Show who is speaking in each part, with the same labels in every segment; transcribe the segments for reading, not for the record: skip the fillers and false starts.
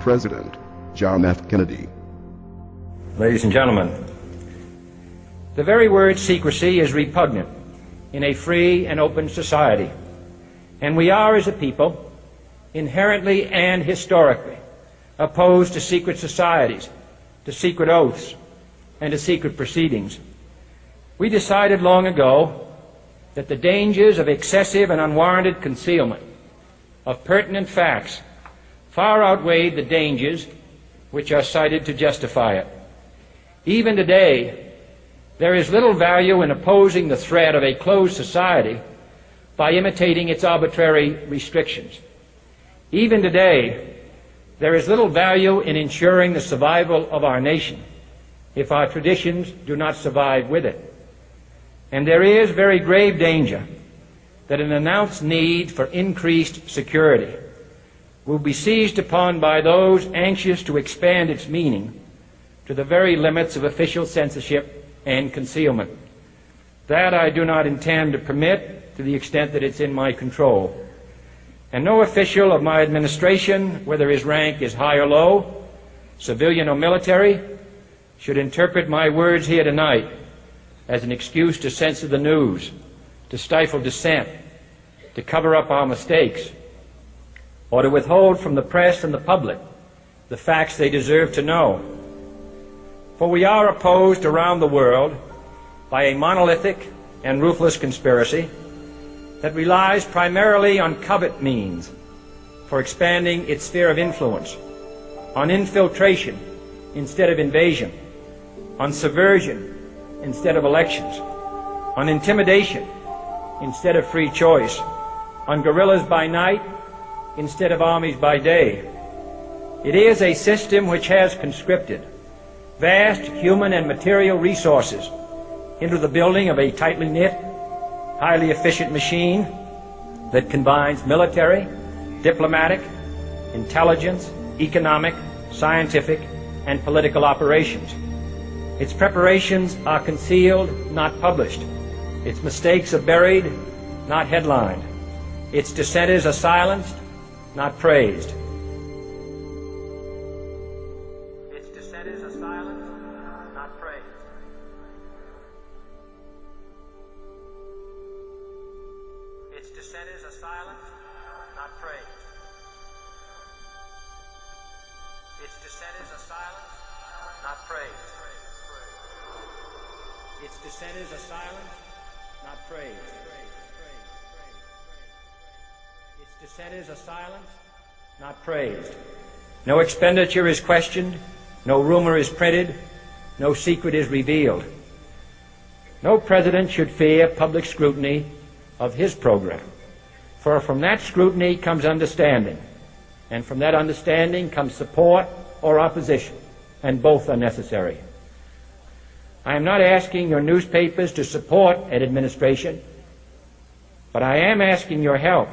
Speaker 1: President John F. Kennedy.
Speaker 2: Ladies and gentlemen, the very word secrecy is repugnant in a free and open society, and we are, as a people, inherently and historically opposed to secret societies, to secret oaths, and to secret proceedings. We decided long ago that the dangers of excessive and unwarranted concealment of pertinent facts far outweighed the dangers which are cited to justify it. Even today, there is little value in opposing the threat of a closed society by imitating its arbitrary restrictions. Even today, there is little value in ensuring the survival of our nation if our traditions do not survive with it. And there is very grave danger that an announced need for increased security will be seized upon by those anxious to expand its meaning to the very limits of official censorship and concealment. That I do not intend to permit to the extent that it's in my control. And no official of my administration, whether his rank is high or low, civilian or military, should interpret my words here tonight as an excuse to censor the news, to stifle dissent, to cover up our mistakes, or to withhold from the press and the public the facts they deserve to know. For we are opposed around the world by a monolithic and ruthless conspiracy that relies primarily on covert means for expanding its sphere of influence, on infiltration instead of invasion, on subversion instead of elections, on intimidation instead of free choice, on guerrillas by night instead of armies by day. It is a system which has conscripted vast human and material resources into the building of a tightly knit, highly efficient machine that combines military, diplomatic, intelligence, economic, scientific, and political operations. Its preparations are concealed, not published. Its mistakes are buried, not headlined. Its dissenters are silenced, not praised. Its dissenters are silenced, not praised. Its dissenters are silenced, not praised. Its dissenters are silenced, not praised. Its dissenters are silenced, not praised. Its dissenters are silenced, not praised. No expenditure is questioned, no rumor is printed, no secret is revealed. No president should fear public scrutiny of his program, for from that scrutiny comes understanding, and from that understanding comes support or opposition, and both are necessary. I am not asking your newspapers to support an administration, but I am asking your help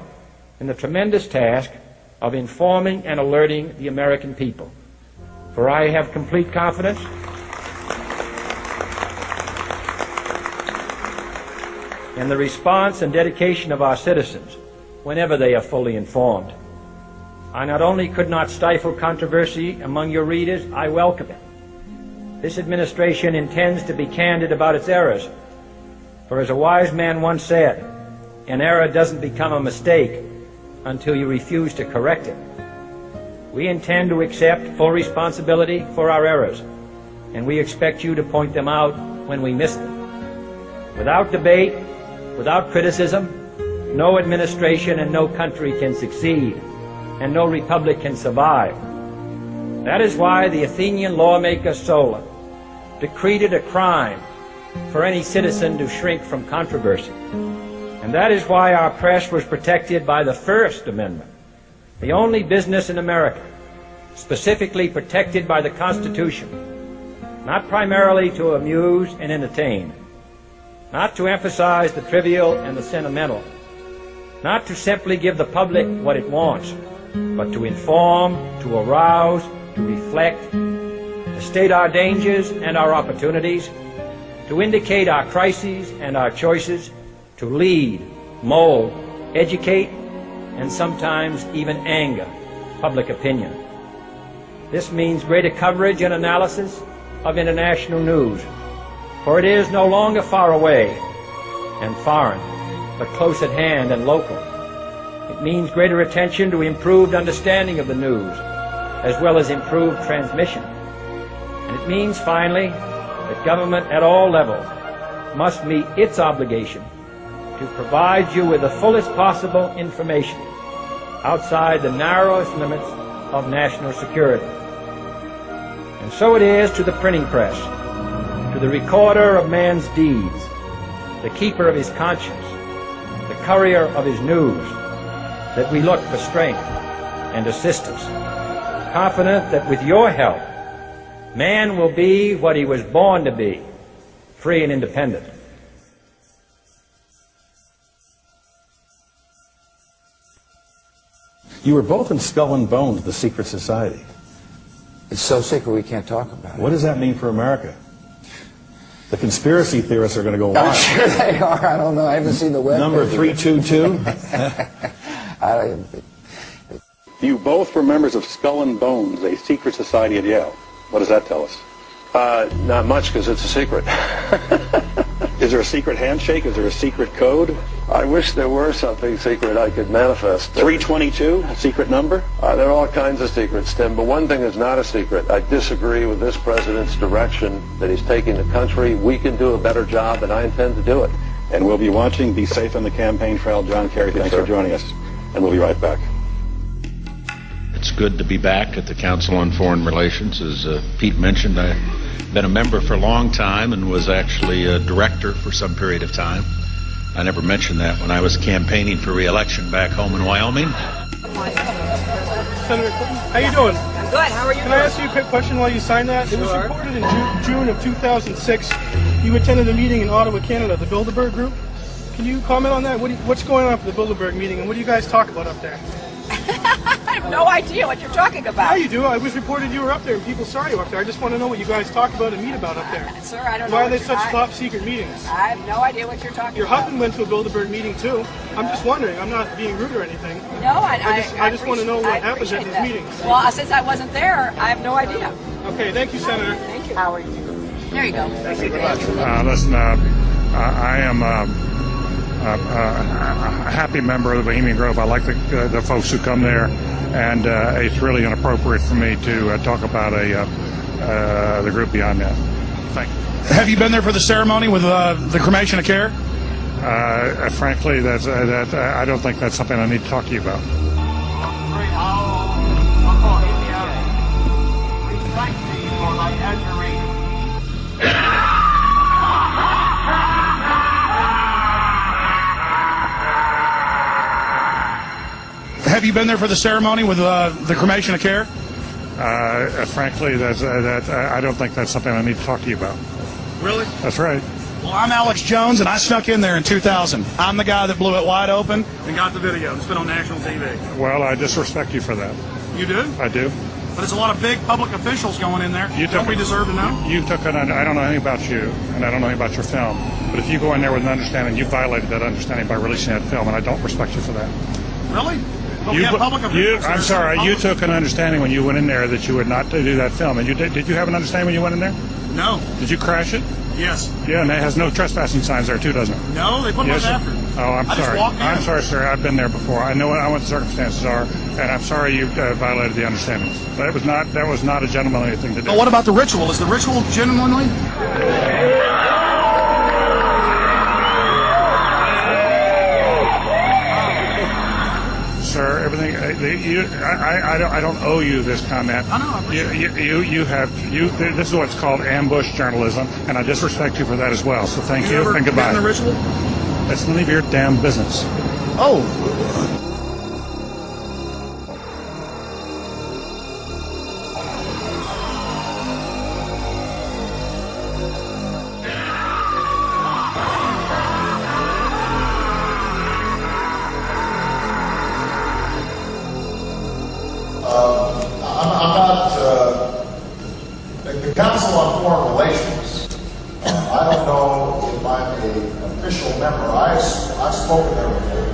Speaker 2: in the tremendous task of informing and alerting the American people. For I have complete confidence in the response and dedication of our citizens whenever they are fully informed. I not only could not stifle controversy among your readers, I welcome it. This administration intends to be candid about its errors. For as a wise man once said, an error doesn't become a mistake until you refuse to correct it. We intend to accept full responsibility for our errors, and we expect you to point them out when we miss them. Without debate, without criticism, no administration and no country can succeed, and no republic can survive. That is why the Athenian lawmaker Solon decreed it a crime for any citizen to shrink from controversy. And that is why our press was protected by the First Amendment, the only business in America specifically protected by the Constitution, not primarily to amuse and entertain, not to emphasize the trivial and the sentimental, not to simply give the public what it wants, but to inform, to arouse, to reflect, to state our dangers and our opportunities, to indicate our crises and our choices, to lead, mold, educate, and sometimes even anger public opinion. This means greater coverage and analysis of international news, for it is no longer far away and foreign, but close at hand and local. It means greater attention to improved understanding of the news, as well as improved transmission. And it means, finally, that government at all levels must meet its obligation to provide you with the fullest possible information outside the narrowest limits of national security. And so it is to the printing press, to the recorder of man's deeds, the keeper of his conscience, the courier of his news, that we look for strength and assistance, confident that with your help, man will be what he was born to be, free and independent.
Speaker 3: You were both in Skull and Bones, the secret society.
Speaker 4: It's so secret we can't talk about it.
Speaker 3: What does that mean for America? The conspiracy theorists are going to go
Speaker 4: I'm
Speaker 3: wild.
Speaker 4: sure they are. I don't know. I haven't seen the web.
Speaker 3: Number 322.
Speaker 5: You both were members of Skull and Bones, a secret society at Yale. What does that tell us?
Speaker 6: Not much, because it's a secret.
Speaker 5: Is there a secret handshake? Is there a secret code?
Speaker 6: I wish there were something secret I could manifest.
Speaker 5: 322, a secret number?
Speaker 6: There are all kinds of secrets, Tim, but one thing is not a secret. I disagree with this president's direction that he's taking the country. We can do a better job, and I intend to do it.
Speaker 5: And we'll be watching. Be safe on the campaign trail. John Kerry, thanks for joining us. And we'll be right back.
Speaker 7: It's good to be back at the Council on Foreign Relations. As Pete mentioned, I've been a member for a long time and was actually a director for some period of time. I never mentioned that when I was campaigning for re-election back home in Wyoming.
Speaker 8: Senator Clinton, how you doing?
Speaker 9: I'm good. How are you
Speaker 8: Can
Speaker 9: doing?
Speaker 8: I ask you a quick question while you sign that? It was reported in June of 2006 you attended a meeting in Ottawa, Canada, the Bilderberg Group. Can you comment on that? What's going on at the Bilderberg meeting, and what do you guys talk about up there?
Speaker 9: I have no idea what you're talking about.
Speaker 8: Yeah, you do. It was reported you were up there, and people saw you up there. I just want to know what you guys talk about and meet about up there.
Speaker 9: Sir, I don't know.
Speaker 8: Why are they such top secret meetings?
Speaker 9: I have no idea what you're talking
Speaker 8: Your
Speaker 9: about.
Speaker 8: husband went to a Bilderberg meeting too. I'm just wondering. I'm not being rude or anything.
Speaker 9: No,
Speaker 8: I just want to know what happens at these meetings.
Speaker 9: Well, since I wasn't there, I have no idea.
Speaker 8: Okay, thank you, Senator.
Speaker 9: Thank you. How are you? There you go.
Speaker 8: Thank you very much.
Speaker 10: Listen, I am a happy member of the Bohemian Grove. I like the folks who come there, and it's really inappropriate for me to talk about the group beyond that. Thank you.
Speaker 11: Have you been there for the ceremony with the cremation of care?
Speaker 10: Frankly, I don't think that's something I need to talk to you about.
Speaker 11: Have you been there for the ceremony with the cremation of care?
Speaker 10: Frankly, I don't think that's something I need to talk to you about.
Speaker 11: Really?
Speaker 10: That's right.
Speaker 11: Well, I'm Alex Jones, and I snuck in there in 2000. I'm the guy that blew it wide open and got the video. It's been on national TV.
Speaker 10: Well, I disrespect you for that.
Speaker 11: You do?
Speaker 10: I do.
Speaker 11: But it's a lot of big public officials going in there. Don't we deserve to know?
Speaker 10: You took I don't know anything about you, and I don't know anything about your film. But if you go in there with an understanding, you violated that understanding by releasing that film, and I don't respect you for that.
Speaker 11: Really? But we have public officials.
Speaker 10: I'm sorry. You took an understanding when you went in there that you would not do that film, and you did. Did you have an understanding when you went in there?
Speaker 11: No.
Speaker 10: Did you crash it?
Speaker 11: Yes.
Speaker 10: Yeah, and it has no trespassing signs there too, doesn't it?
Speaker 11: No, they put them
Speaker 10: yes,
Speaker 11: up after.
Speaker 10: Oh, I'm sorry. I'm sorry, sir. I've been there before. I know what the circumstances are, and I'm sorry you violated the understandings. That was not a gentlemanly thing to do.
Speaker 11: But what about the ritual? Is the ritual genuinely?
Speaker 10: Sir, everything. I don't owe you this comment.
Speaker 11: I know.
Speaker 10: This is what's called ambush journalism, and I disrespect you for that as well. So thank you and goodbye.
Speaker 11: The ritual?
Speaker 10: That's none of your damn business.
Speaker 11: Oh.
Speaker 12: The Council on Foreign Relations, I don't know if I'm an official member. I've spoken there before.